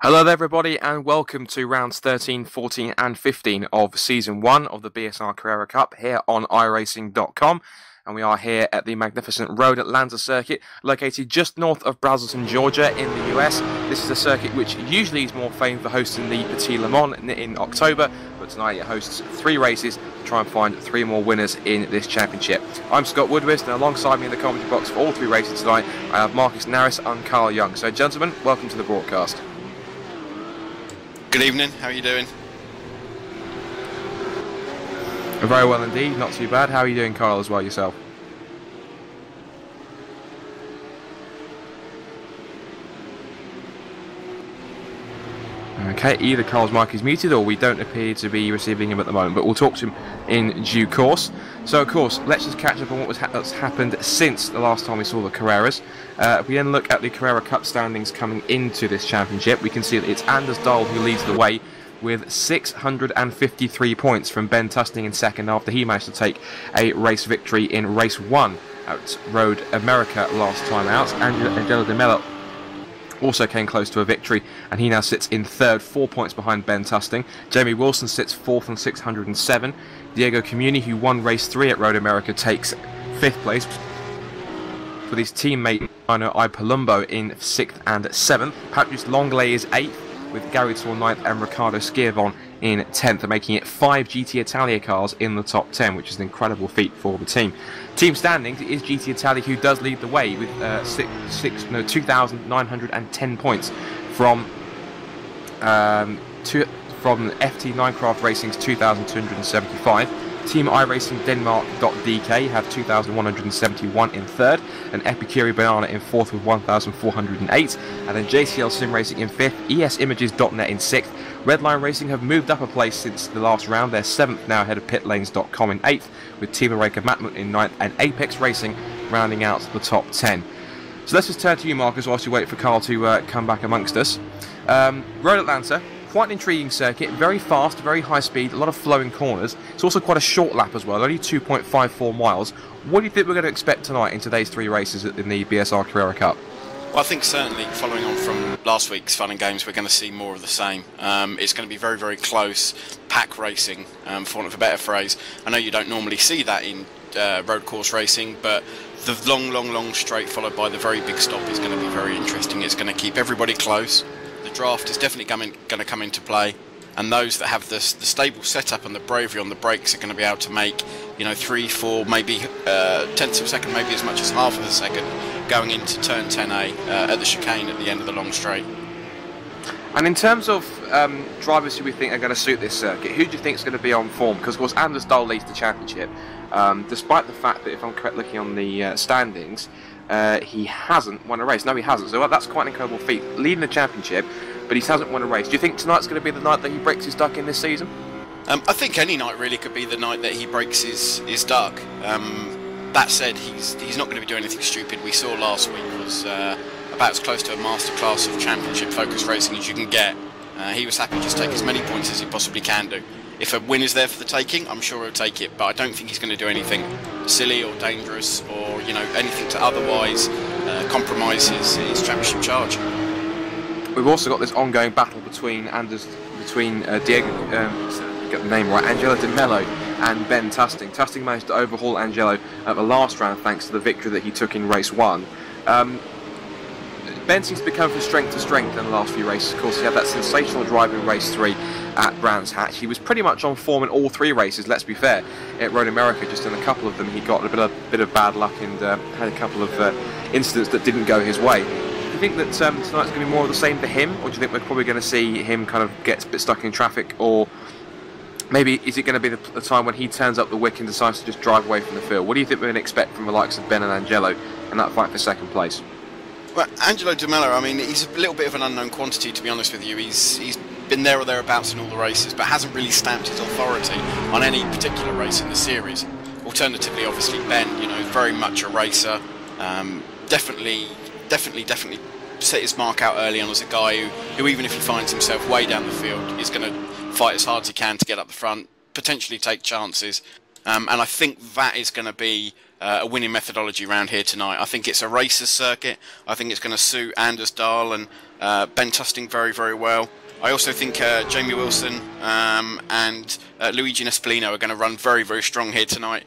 Hello there everybody and welcome to rounds 13, 14 and 15 of Season 1 of the BSR Carrera Cup here on iRacing.com, and we are here at the magnificent Road Atlanta circuit located just north of Braselton, Georgia in the US. This is a circuit which usually is more famed for hosting the Petit Le Mans in October, but tonight it hosts 3 races to try and find 3 more winners in this championship. I'm Scott Woodwist, and alongside me in the commentary box for all 3 races tonight I have Marcus Narris and Carl Young. So gentlemen, welcome to the broadcast. Good evening, how are you doing? Very well indeed, not too bad. How are you doing, Carl, as well yourself? Okay, either Carl's mic is muted or we don't appear to be receiving him at the moment, but we'll talk to him in due course. So, of course, let's just catch up on what's happened since the last time we saw the Carreras. If we then look at the Carrera Cup standings coming into this championship, we can see that it's Anders Dahl who leads the way with 653 points from Ben Tusting in second after he managed to take a race victory in race 1 at Road America last time out. Angelo De Mello also came close to a victory, and he now sits in third, 4 points behind Ben Tusting. Jamie Wilson sits fourth on 607. Diego Comuni, who won race 3 at Road America, takes 5th place, with his teammate Mino I. Palumbo in 6th and 7th. Patrice Longley is 8th, with Gary Tour 9th and Riccardo Schiavon in 10th, making it 5 GT Italia cars in the top 10, which is an incredible feat for the team. Team standings, it is GT Italia who does lead the way with 2,910 points from FT9 Craft Racing's 2,275. Team iRacing Denmark.dk have 2,171 in third, and Epicuri Banana in fourth with 1,408, and then JCL Sim Racing in fifth, ESImages.net in sixth. Redline Racing have moved up a place since the last round. They're 7th now ahead of Pitlanes.com in 8th, with Team Eureka Matmut in 9th, and Apex Racing rounding out the top 10. So let's just turn to you, Marcus, whilst you wait for Carl to come back amongst us. Road Atlanta, quite an intriguing circuit, very fast, very high speed, a lot of flowing corners. It's also quite a short lap as well, only 2.54 miles. What do you think we're going to expect tonight in today's 3 races in the BSR Carrera Cup? Well, I think certainly following on from last week's Fun and Games, we're going to see more of the same. It's going to be very, very close, pack racing, for want of a better phrase. I know you don't normally see that in road course racing, but the long straight followed by the very big stop is going to be very interesting. It's going to keep everybody close. The draft is definitely going to come into play, and those that have the stable setup and the bravery on the brakes are going to be able to make, 3, 4, maybe tenths of a second, maybe as much as half of a second going into turn 10A at the chicane at the end of the long straight. And in terms of drivers who we think are going to suit this circuit, who do you think is going to be on form? Because of course Anders Dahl leads the championship, despite the fact that, if I'm correct looking on the standings, he hasn't won a race. No, he hasn't. So that's quite an incredible feat, leading the championship, but he hasn't won a race. Do you think tonight's going to be the night that he breaks his duck in this season? I think any night really could be the night that he breaks his duck. That said, he's not going to be doing anything stupid. We saw last week was about as close to a masterclass of championship focus racing as you can get. He was happy to just take as many points as he possibly can do. If a win is there for the taking, I'm sure he'll take it, but I don't think he's going to do anything silly or dangerous or anything to otherwise compromise his championship charge. We've also got this ongoing battle between Diego, get the name right, Angelo De Mello and Ben Tusting. Tusting managed to overhaul Angelo at the last round thanks to the victory that he took in race 1. Ben seems to be coming from strength to strength in the last few races. Of course, he had that sensational drive in race 3 at Brands Hatch. He was pretty much on form in all 3 races, let's be fair. At Road America, just in a couple of them, he got a bit of bad luck and had a couple of incidents that didn't go his way. Do you think that tonight's going to be more of the same for him, or do you think we're probably going to see him kind of get a bit stuck in traffic, or maybe is it going to be the time when he turns up the wick and decides to just drive away from the field? What do you think we're going to expect from the likes of Ben and Angelo in that fight for second place? Well, Angelo De Mello, I mean, he's a little bit of an unknown quantity, to be honest with you. He's been there or thereabouts in all the races, but hasn't really stamped his authority on any particular race in the series. Alternatively, obviously, Ben, very much a racer. Definitely set his mark out early on as a guy who even if he finds himself way down the field, is going to fight as hard as he can to get up the front, potentially take chances. And I think that is going to be a winning methodology around here tonight. I think it's a racer's circuit. I think it's going to suit Anders Dahl, and Ben Tusting very, very well. I also think Jamie Wilson and Luigi Nespolino are going to run very, very strong here tonight.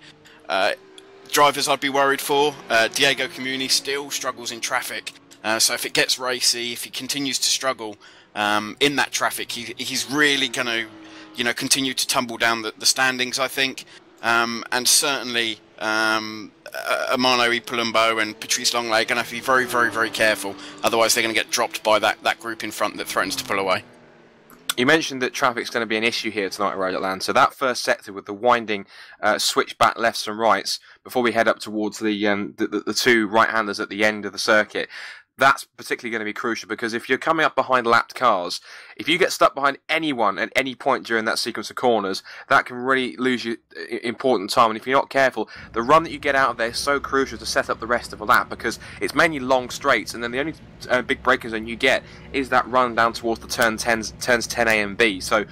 Drivers I'd be worried for. Diego Comuni still struggles in traffic. So if it gets racy, if he continues to struggle in that traffic, he's really going to, you know, continue to tumble down the standings, I think. And certainly Amano Palumbo and Patrice Longley are going to have to be very, very, very careful. Otherwise they're going to get dropped by that group in front that threatens to pull away. You mentioned that traffic's going to be an issue here tonight at Road Atlanta. That first sector with the winding switchback lefts and rights before we head up towards the two right-handers at the end of the circuit, that's particularly going to be crucial, because if you're coming up behind lapped cars, if you get stuck behind anyone at any point during that sequence of corners, that can really lose you important time. And if you're not careful, the run that you get out of there is so crucial to set up the rest of a lap, because it's mainly long straights, and then the only big braking zone you get is that run down towards the turns 10A and B. So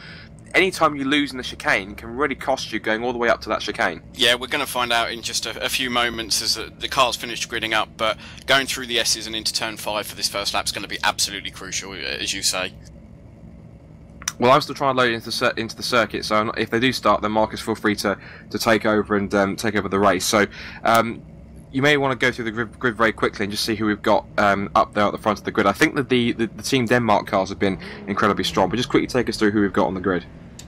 anytime you lose in the chicane can really cost you going all the way up to that chicane. Yeah, we're going to find out in just a few moments as the car's finished gridding up, but going through the S's and into turn 5 for this first lap is going to be absolutely crucial, as you say. Well, I'm still trying to load into the circuit, so if they do start, then Marcus, feel free to take over and take over the race. So you may want to go through the grid very quickly and just see who we've got up there at the front of the grid. I think that the Team Denmark cars have been incredibly strong, but just quickly take us through who we've got on the grid.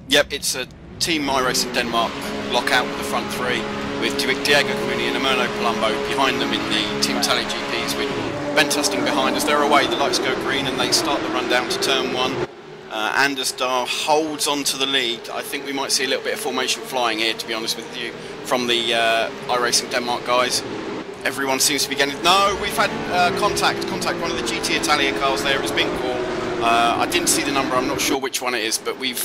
Yep, it's a Team iRacing Denmark lockout with the front three, with Diego Comuni and Amano Palumbo behind them in the Team Tally GPs, with Ben Tusting behind us. They're away, the lights go green and they start the run down to turn 1. Anders Dahl holds on to the lead. I think we might see a little bit of formation flying here, to be honest with you, from the iRacing Denmark guys. Everyone seems to be getting... No, we've had contact. One of the GT Italia cars there has been caught. I didn't see the number, I'm not sure which one it is, but we've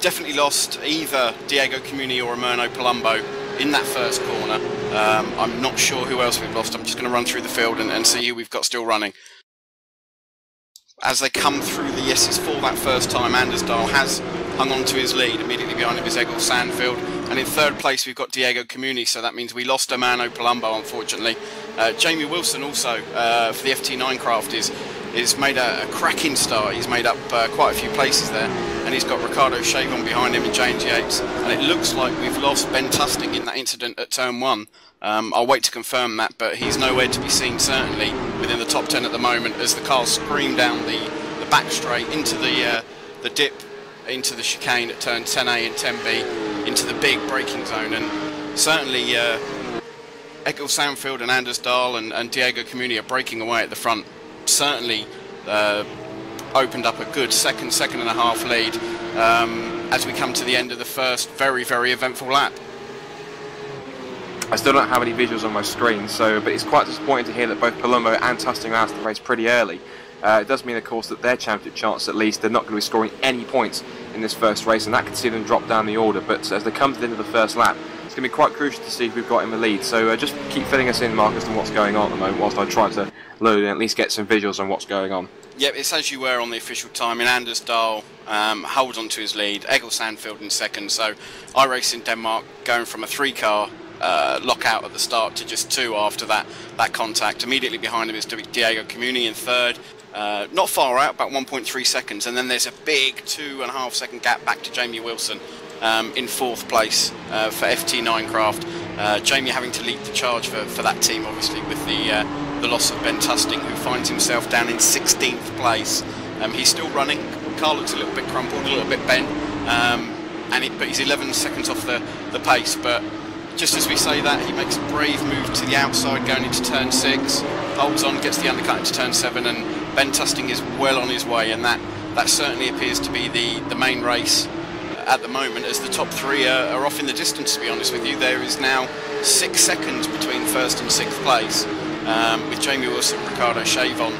definitely lost either Diego Comuni or Amano Palumbo in that first corner. I'm not sure who else we've lost. I'm just going to run through the field and see who we've got still running. As they come through the S's for that first time, Anders Dahl has hung on to his lead. Immediately behind him is Egil Sandfield. And in third place we've got Diego Comuni, so that means we lost Amano Palumbo, unfortunately. Jamie Wilson also, for the FT9 craft, is made a cracking start. He's made up quite a few places there. And he's got Ricardo Chavon behind him and James Yates. And it looks like we've lost Ben Tusting in that incident at turn 1. I'll wait to confirm that, but he's nowhere to be seen, certainly, within the top 10 at the moment, as the cars scream down the back straight into the dip, into the chicane at turn 10A and 10B, into the big braking zone. And certainly Egil Sandfield and Anders Dahl and Diego Comuni are breaking away at the front. Certainly opened up a good second and a half lead as we come to the end of the first very, very eventful lap. I still don't have any visuals on my screen, but it's quite disappointing to hear that both Palumbo and Tusting are out of the race pretty early. It does mean, of course, that their championship chance, at least, they're not going to be scoring any points in this first race, and that could see them drop down the order. But as they come to the end of the first lap, it's going to be quite crucial to see if we've got in the lead. So just keep filling us in, Marcus, on what's going on at the moment, whilst I try to load and at least get some visuals on what's going on. Yep, it's as you were on the official time. In Anders Dahl holds on to his lead, Egil Sandfield in second. So iRacing Denmark going from a 3-car lockout at the start to just 2 after that contact. Immediately behind him is Diego Comuni in third. Not far out, about 1.3 seconds, and then there's a big 2.5 second gap back to Jamie Wilson in 4th place for FT9 craft. Jamie having to lead the charge for that team, obviously, with the loss of Ben Tusting, who finds himself down in 16th place. He's still running. Car looks a little bit crumpled, a little bit bent, but he's 11 seconds off the pace. But just as we say that, he makes a brave move to the outside going into turn 6, holds on, gets the undercut into turn 7, and Ben Tusting is well on his way, and that certainly appears to be the main race at the moment, as the top 3 are off in the distance, to be honest with you. There is now 6 seconds between 1st and 6th place, with Jamie Wilson and Ricardo Chavon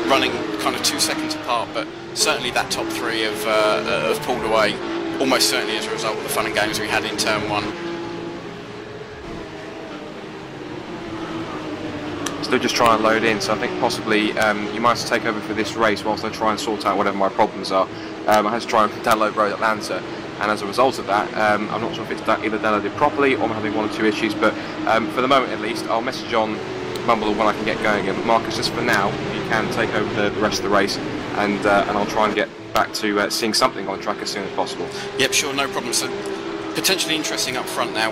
running kind of 2 seconds apart, but certainly that top 3 have pulled away, almost certainly as a result of the fun and games we had in turn 1. Still just trying to load in, so I think possibly you might have to take over for this race whilst I try and sort out whatever my problems are. I had to try and download Road Atlanta, and as a result of that, I'm not sure if it's either downloaded properly or I'm having 1 or 2 issues, but for the moment at least, I'll message on mumble when I can get going again. But Marcus, just for now, if you can take over the rest of the race, and I'll try and get back to seeing something on track as soon as possible. Yep, sure, no problem. So potentially interesting up front now.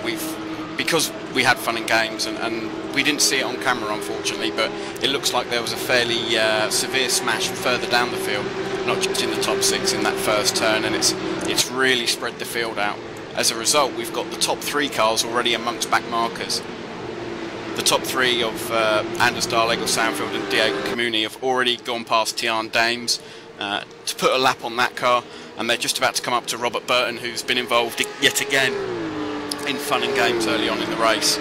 Because we had fun and games, and we didn't see it on camera unfortunately, but it looks like there was a fairly severe smash further down the field, not just in the top 6 in that first turn, and it's really spread the field out. As a result, we've got the top 3 cars already amongst back markers. The top 3 of Anders Dahl, Egil Sandfield and Diego Comuni have already gone past Tian Dames to put a lap on that car, and they're just about to come up to Robert Burton, who's been involved yet again in fun and games early on in the race,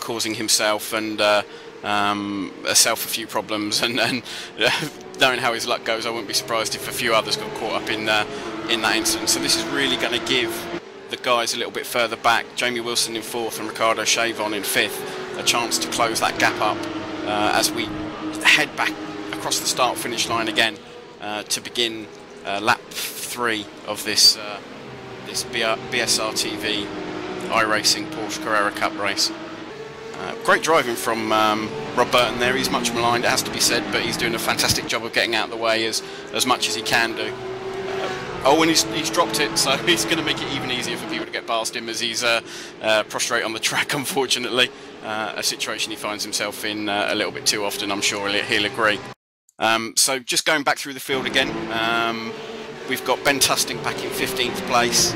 causing himself and herself a few problems, and knowing how his luck goes, I wouldn't be surprised if a few others got caught up in that incident. So this is really going to give the guys a little bit further back, Jamie Wilson in 4th and Ricardo Chavon in 5th, a chance to close that gap up as we head back across the start-finish line again to begin lap 3 of this BSR TV iRacing Porsche Carrera Cup race. Great driving from Rob Burton there. He's much maligned, it has to be said, but he's doing a fantastic job of getting out of the way as much as he can do. Oh, and he's dropped it, so he's going to make it even easier for people to get past him as he's prostrate on the track, unfortunately. A situation he finds himself in a little bit too often, I'm sure he'll agree. So just going back through the field again, we've got Ben Tusting back in 15th place.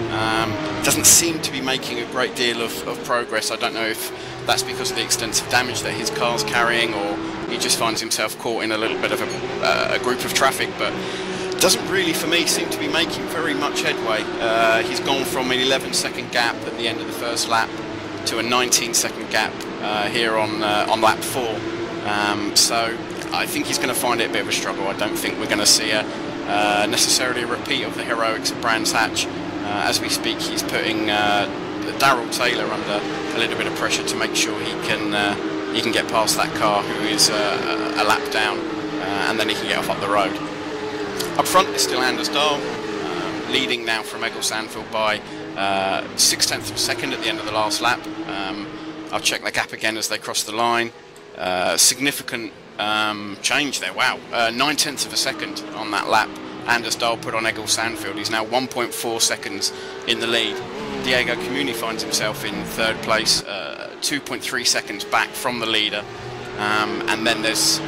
Doesn't seem to be making a great deal of progress. I don't know if that's because of the extensive damage that his car's carrying, or he just finds himself caught in a little bit of a group of traffic, but doesn't really, for me, seem to be making very much headway. He's gone from an 11-second gap at the end of the first lap to a 19-second gap here on lap 4. So I think he's going to find it a bit of a struggle. I don't think we're going to see necessarily a repeat of the heroics at Brands Hatch. As we speak, he's putting Darrell Taylor under a little bit of pressure to make sure he can get past that car, who is a lap down, and then he can get off up the road. Up front is still Anders Dahl, leading now from Egil Sandfield by 0.6 of a second at the end of the last lap. I'll check the gap again as they cross the line. Significant change there, wow. 0.9 of a second on that lap. Anders Dahl put on Egil Sandfield. He's now 1.4 seconds in the lead. Diego Comuni finds himself in 3rd place, 2.3 seconds back from the leader. And then there's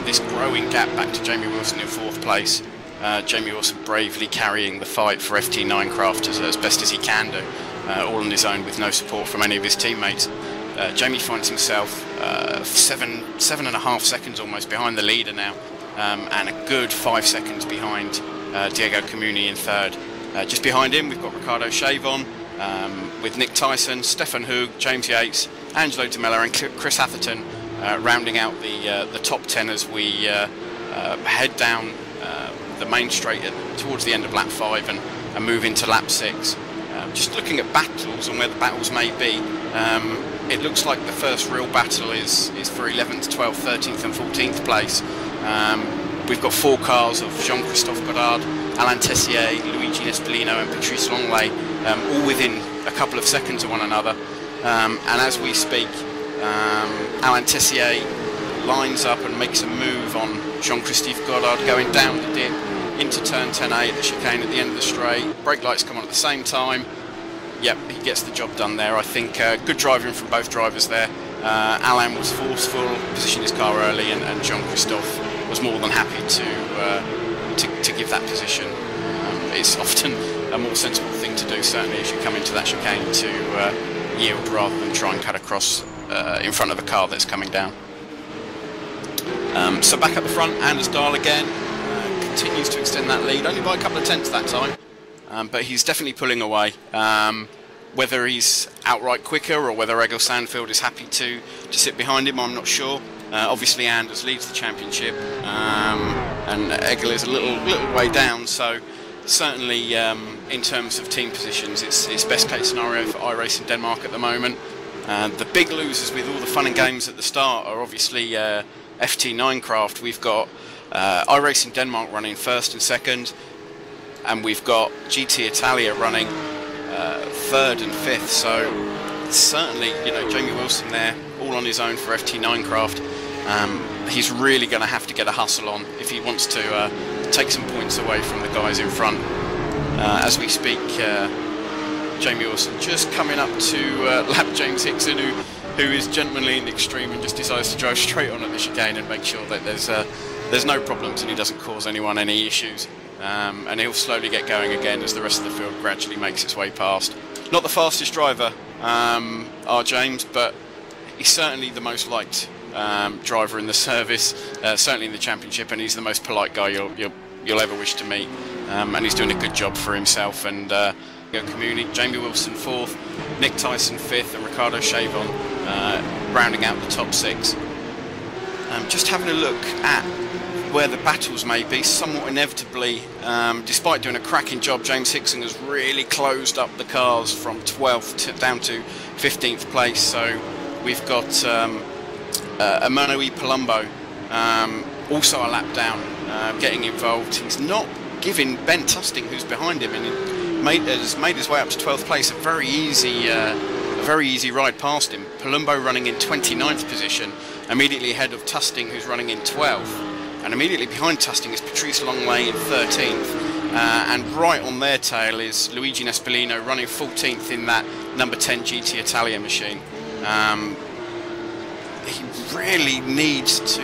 this growing gap back to Jamie Wilson in 4th place. Jamie Wilson bravely carrying the fight for FT9 Craft as best as he can do, all on his own with no support from any of his teammates. Jamie finds himself 7.5 seconds almost behind the leader now, and a good 5 seconds behind Diego Comuni in 3rd. Just behind him we've got Ricardo Chavon, with Nick Tyson, Stefan Hoog, James Yates, Angelo De Mella and Chris Atherton rounding out the top 10 as we head down the main straight towards the end of lap 5 and move into lap 6. Just looking at battles and where the battles may be, it looks like the first real battle is for 11th, 12th, 13th and 14th place. We've got 4 cars of Jean-Christophe Godard, Alain Tessier, Luigi Nespolino and Patrice Longley, all within a couple of seconds of one another. And as we speak, Alain Tessier lines up and makes a move on Jean-Christophe Godard, going down the dip into turn 10A at the chicane at the end of the straight. Brake lights come on at the same time. Yep, he gets the job done there. I think good driving from both drivers there. Alain was forceful, positioned his car early, and Jean-Christophe was more than happy to give that position. It's often a more sensible thing to do, certainly as you come into that chicane, to yield rather than try and cut across in front of a car that's coming down. So back up the front, Anders Dahl again continues to extend that lead, only by a couple of tenths that time, but he's definitely pulling away. Whether he's outright quicker or whether Egil Sandfield is happy to sit behind him, I'm not sure. Obviously Anders leads the championship, and Egil is a little way down, so certainly in terms of team positions it's best case scenario for iRacing Denmark at the moment. The big losers with all the fun and games at the start are obviously FT9 Craft. We've got iRacing Denmark running 1st and 2nd, and we've got GT Italia running 3rd and 5th. So certainly, you know, Jamie Wilson there, all on his own for FT9 Craft. He's really going to have to get a hustle on if he wants to take some points away from the guys in front. As we speak, Jamie Wilson just coming up to lap James Hickson, who is gentlemanly in the extreme and just decides to drive straight on at the chicane and make sure that there's no problems and he doesn't cause anyone any issues. And he'll slowly get going again as the rest of the field gradually makes its way past. Not the fastest driver, our James, but he's certainly the most liked driver in the service, certainly in the championship, and he's the most polite guy you'll ever wish to meet. And he's doing a good job for himself and community. Jamie Wilson 4th, Nick Tyson 5th, and Ricardo Chavon rounding out the top 6. Just having a look at where the battles may be, somewhat inevitably, despite doing a cracking job, James Hickson has really closed up the cars from 12th down to 15th place. So we've got Emmanuel Palumbo also a lap down, getting involved. He's not giving Ben Tusting, who's behind him, and has made his way up to 12th place. A very easy ride past him. Palumbo running in 29th position, immediately ahead of Tusting, who's running in 12th. And immediately behind Tusting is Patrice Longley in 13th. And right on their tail is Luigi Nespolino running 14th in that number 10 GT Italia machine. He really needs to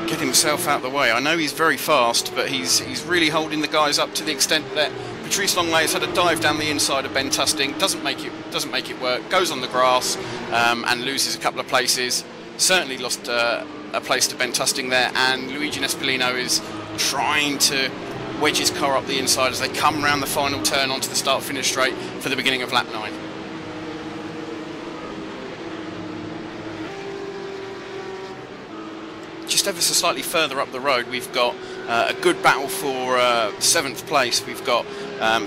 get himself out of the way. I know he's very fast, but he's really holding the guys up to the extent that Patrice Longley has had a dive down the inside of Ben Tusting, doesn't make it work, goes on the grass and loses a couple of places. Certainly lost a place to Ben Tusting there, and Luigi Nespolino is trying to wedge his car up the inside as they come round the final turn onto the start-finish straight for the beginning of lap 9. Just ever so slightly further up the road, we've got a good battle for 7th place. We've got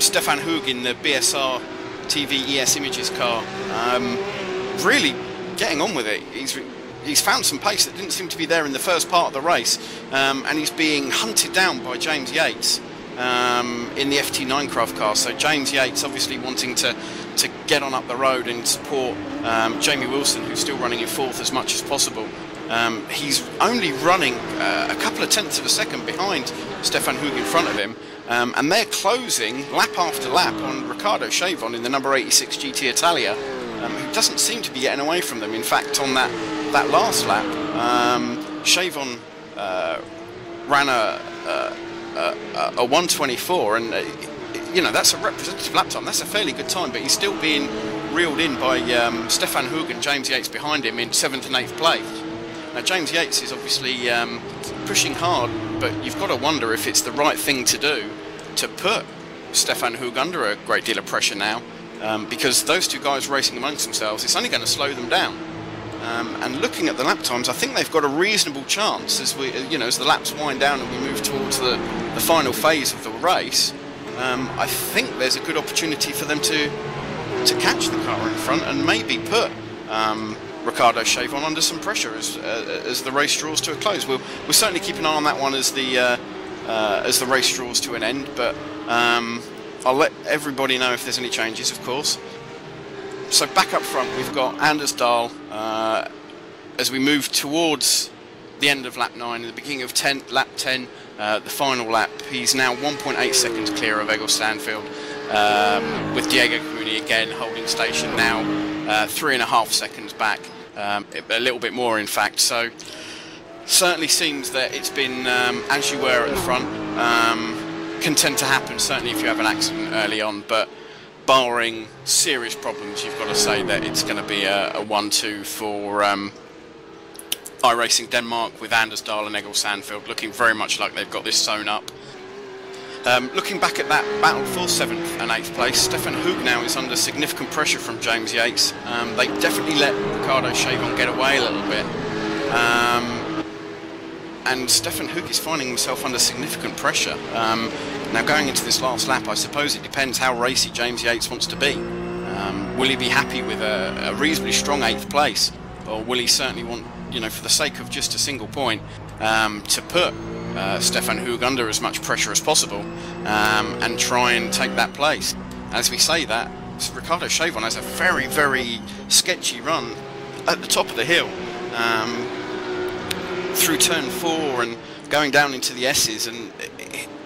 Stefan Hug in the BSR TV ES Images car, really getting on with it. He's found some pace that didn't seem to be there in the first part of the race, and he's being hunted down by James Yates in the FT9 Craft car. So James Yates obviously wanting to get on up the road and support Jamie Wilson, who's still running in 4th as much as possible. He's only running a couple of tenths of a second behind Stefan Hug in front of him, and they're closing lap after lap on Ricardo Chavon in the number 86 GT Italia, who doesn't seem to be getting away from them. In fact, on that last lap, Chavon ran a 1:24, and you know, that's a representative lap time. That's a fairly good time, but he's still being reeled in by Stefan Hug and James Yates behind him in 7th and 8th place. Now James Yates is obviously pushing hard, but you've got to wonder if it's the right thing to do to put Stefan Hug under a great deal of pressure now, because those two guys racing amongst themselves, it's only going to slow them down. And looking at the lap times, I think they've got a reasonable chance as the laps wind down and we move towards the final phase of the race. I think there's a good opportunity for them to catch the car in front and maybe put Ricardo Chavon under some pressure as the race draws to a close. We'll certainly keep an eye on that one as the race draws to an end, but I'll let everybody know if there's any changes, of course. So back up front, we've got Anders Dahl as we move towards the end of lap 9, the beginning of lap 10, the final lap. He's now 1.8 seconds clear of Egil Stanfield, with Diego Comuni again holding station now 3.5 seconds back, a little bit more in fact. So certainly seems that it's been as you were at the front. Can tend to happen certainly if you have an accident early on, but barring serious problems, you've got to say that it's going to be a 1-2 for iRacing Denmark, with Anders Dahl and Egil Sandfield looking very much like they've got this sewn up. Looking back at that battle for 7th and 8th place, Stefan Hug now is under significant pressure from James Yates. They definitely let Ricardo Chavon get away a little bit. And Stefan Hug is finding himself under significant pressure. Now going into this last lap, I suppose it depends how racy James Yates wants to be. Will he be happy with a reasonably strong 8th place? Or will he certainly want, for the sake of just a single point, to put Stefan Hug under as much pressure as possible and try and take that place? As we say that, Ricardo Chavon has a very, very sketchy run at the top of the hill. through turn 4 and going down into the S's, and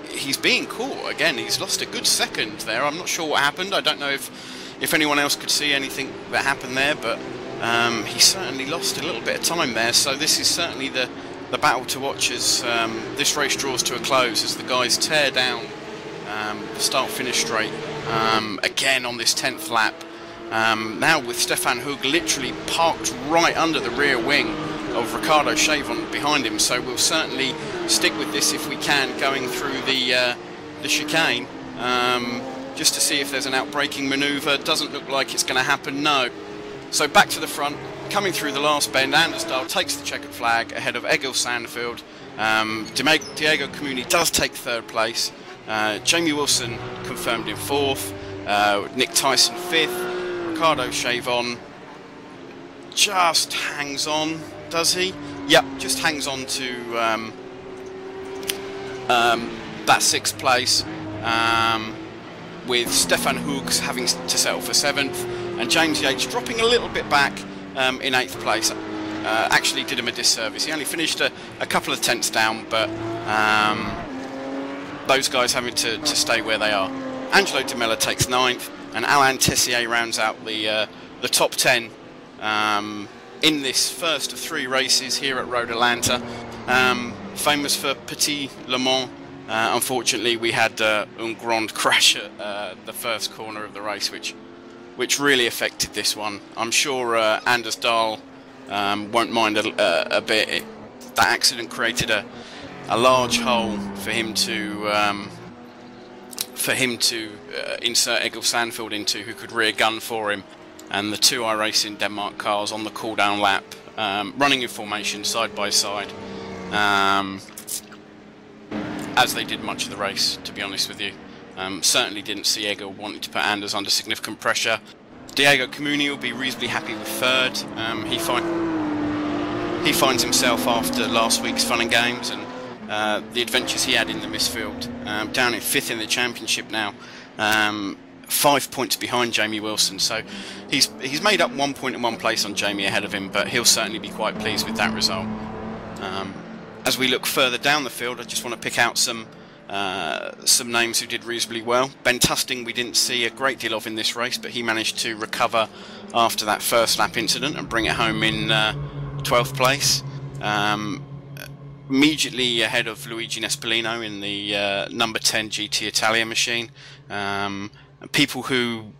he's being caught again. He's lost a good second there. I'm not sure what happened. I don't know if anyone else could see anything that happened there, but he certainly lost a little bit of time there. So this is certainly the battle to watch as this race draws to a close, as the guys tear down the start-finish straight again on this 10th lap. Now with Stefan Hug literally parked right under the rear wing of Ricardo Chavon behind him, so we'll certainly stick with this if we can, going through the chicane, just to see if there's an outbraking manoeuvre. Doesn't look like it's going to happen, no. So back to the front, coming through the last bend, Anders Dahl takes the checkered flag ahead of Egil Sandfield. Diego Comuni does take 3rd place. Jamie Wilson confirmed in 4th, Nick Tyson 5th, Ricardo Chavon just hangs on, does he? Yep, just hangs on to that 6th place, with Stefan Hoogs having to settle for 7th, and James Yates dropping a little bit back in 8th place. Actually did him a disservice. He only finished a couple of tenths down, but those guys having to stay where they are. Angelo Di Mella takes 9th, and Alain Tessier rounds out the top 10 in this first of 3 races here at Road Atlanta. Famous for Petit Le Mans. Unfortunately, we had un grand crash at the first corner of the race, which really affected this one. I'm sure Anders Dahl won't mind a bit. That accident created a large hole for him to insert Egil Sandfield into, who could rear gun for him, and the 2 iRacing Denmark cars on the cool-down lap, running in formation side by side, as they did much of the race, to be honest with you. Certainly didn't see Egil wanting to put Anders under significant pressure. Diego Comuni will be reasonably happy with 3rd. He finds himself after last week's fun and games and the adventures he had in the midfield, down in 5th in the championship now, 5 points behind Jamie Wilson. So he's made up 1 point and 1 place on Jamie ahead of him, but he'll certainly be quite pleased with that result. As we look further down the field, I just want to pick out some names who did reasonably well. Ben Tusting we didn't see a great deal of in this race, but he managed to recover after that first lap incident and bring it home in 12th place. Immediately ahead of Luigi Nespolino in the number 10 GT Italia machine. People who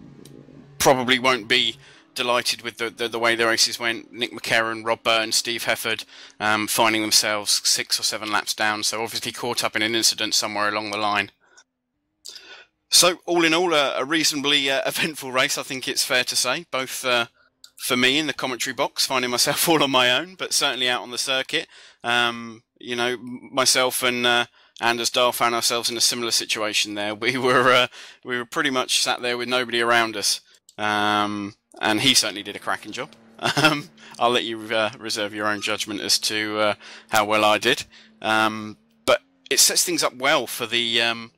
probably won't be delighted with the way the races went. Nick McCarron, Rob Burton, Steve Hefford finding themselves 6 or 7 laps down, so obviously caught up in an incident somewhere along the line. So all in all, a reasonably eventful race, I think it's fair to say, both for me in the commentary box, finding myself all on my own, but certainly out on the circuit. You know, myself and Anders Dahl found ourselves in a similar situation there. We were pretty much sat there with nobody around us. And he certainly did a cracking job. I'll let you reserve your own judgment as to how well I did. But it sets things up well for the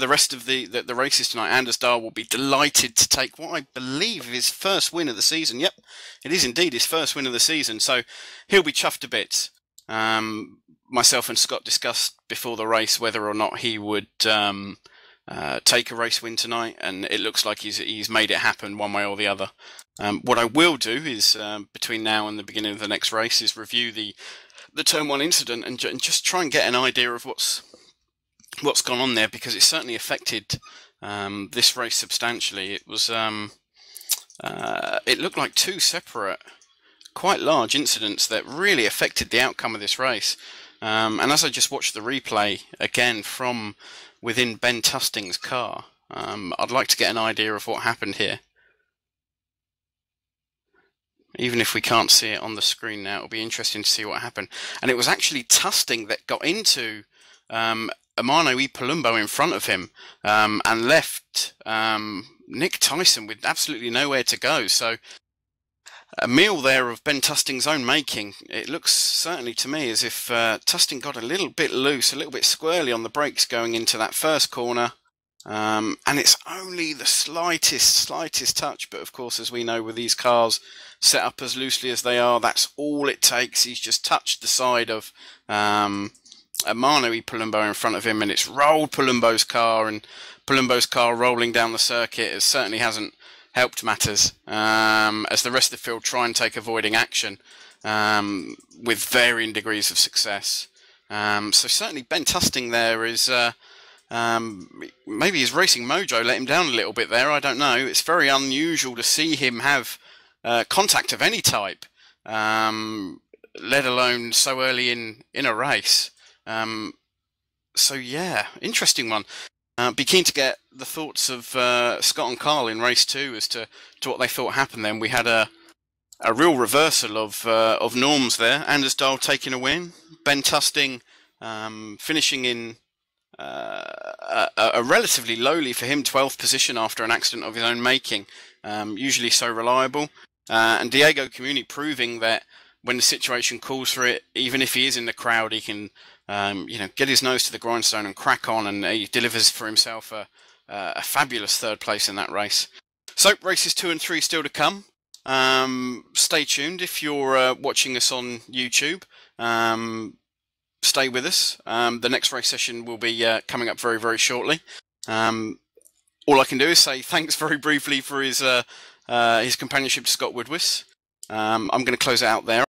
rest of the races tonight. Anders Dahl will be delighted to take what I believe is his first win of the season. Yep, it is indeed his first win of the season. So he'll be chuffed to bits. Myself and Scott discussed before the race whether or not he would take a race win tonight, and it looks like he's made it happen one way or the other. What I will do is, between now and the beginning of the next race, is review the Turn 1 incident and just try and get an idea of what's gone on there, because it certainly affected this race substantially. It was it looked like 2 separate, quite large incidents that really affected the outcome of this race. And as I just watched the replay again from within Ben Tusting's car, I'd like to get an idea of what happened here. Even if we can't see it on the screen now, it'll be interesting to see what happened. And it was actually Tusting that got into Emano E. Palumbo in front of him, and left Nick Tyson with absolutely nowhere to go. So a meal there of Ben Tusting's own making. It looks certainly to me as if Tusting got a little bit loose, a little bit squirrely on the brakes going into that first corner. And it's only the slightest touch, but of course, as we know, with these cars set up as loosely as they are, that's all it takes. He's just touched the side of Manui Palumbo in front of him, and it's rolled Palumbo's car, and Palumbo's car rolling down the circuit. It certainly hasn't helped matters, as the rest of the field try and take avoiding action with varying degrees of success. So certainly Ben Tusting there is... maybe his racing mojo let him down a little bit there, I don't know. It's very unusual to see him have contact of any type, let alone so early in a race. So yeah, interesting one. Be keen to get the thoughts of Scott and Carl in race 2 as to what they thought happened then. We had a real reversal of norms there. Anders Dahl taking a win, Ben Tusting finishing in a relatively lowly for him 12th position after an accident of his own making, usually so reliable, and Diego Comuni proving that when the situation calls for it, even if he is in the crowd, he can get his nose to the grindstone and crack on, and he delivers for himself a fabulous 3rd place in that race. So races 2 and 3 still to come. Stay tuned if you're watching us on YouTube. Stay with us. The next race session will be coming up very, very shortly. All I can do is say thanks very briefly for his companionship to Scott Woodwiss. I'm going to close it out there.